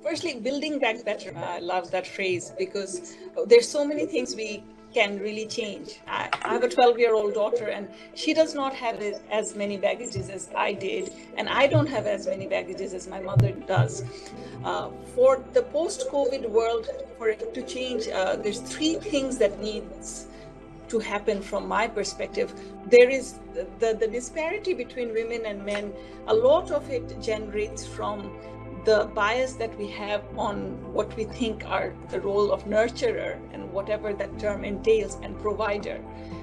Firstly, building back better. I love that phrase because there's so many things we can really change. I have a 12-year-old daughter, and she does not have as many baggages as I did, and I don't have as many baggages as my mother does. For the post-COVID world, for it to change, there's three things that needs to happen from my perspective. There is the disparity between women and men. A lot of it generates from the bias that we have on what we think are the role of nurturer and whatever that term entails, and provider.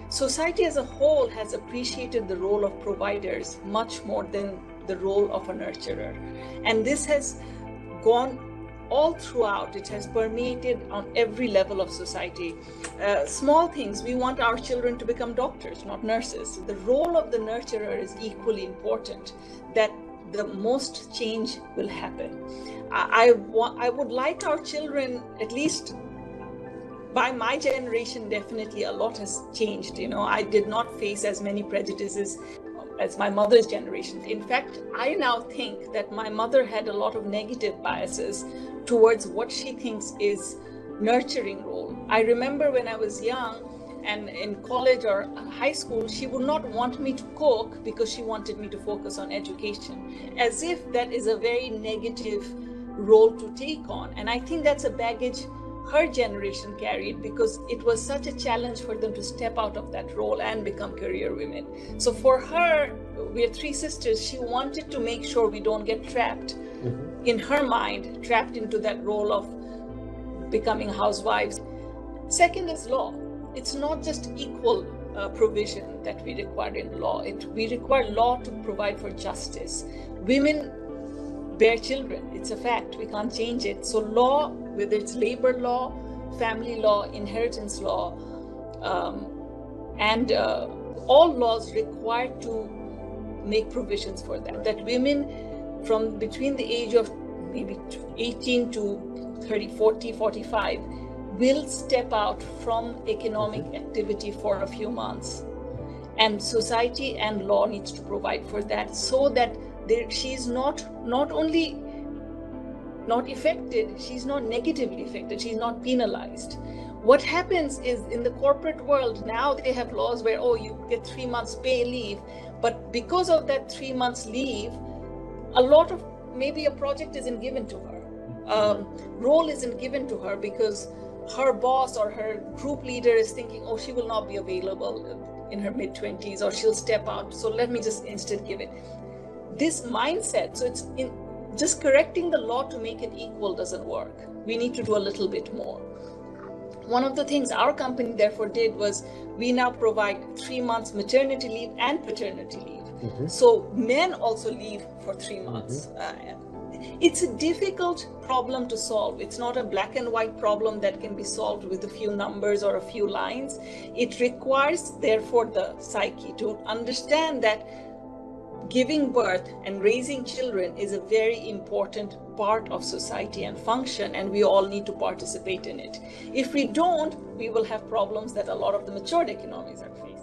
Society as a whole has appreciated the role of providers much more than the role of a nurturer. And this has gone all throughout. It has permeated on every level of society. Small things, we want our children to become doctors, not nurses. The role of the nurturer is equally important, that the most change will happen. I would like our children, at least by my generation, definitely a lot has changed. I did not face as many prejudices as my mother's generation. In fact, I now think that my mother had a lot of negative biases towards what she thinks is nurturing role. I remember when I was young and in college or high school, she would not want me to cook because she wanted me to focus on education, as if that is a very negative role to take on. And I think that's a baggage her generation carried, because it was such a challenge for them to step out of that role and become career women. So for her, we are three sisters, she wanted to make sure we don't get trapped, in her mind, trapped into that role of becoming housewives. Second is law. It's not just equal provision that we require in law. We require law to provide for justice. Women bear children. It's a fact. We can't change it. So law, whether it's labor law, family law, inheritance law, and all laws require to make provisions for that. That women from between the age of maybe 18 to 30, 40, 45 will step out from economic activity for a few months. And society and law needs to provide for that, so that she's not only not affected, she's not negatively affected, she's not penalized. What happens is, in the corporate world now, they have laws where, you get 3 months pay leave, but because of that 3 months leave, a lot of, maybe a project isn't given to her, role isn't given to her, because her boss or her group leader is thinking, she will not be available in her mid-20s, or she'll step out, so let me just instead give it. This mindset, so it's just correcting the law to make it equal doesn't work. We need to do a little bit more. One of the things our company therefore did was, we now provide 3 months maternity leave and paternity leave. So men also leave for 3 months. It's a difficult problem to solve. It's not a black and white problem that can be solved with a few numbers or a few lines. It requires, therefore, the psyche to understand that giving birth and raising children is a very important part of society and function, and we all need to participate in it. If we don't, we will have problems that a lot of the matured economies are facing.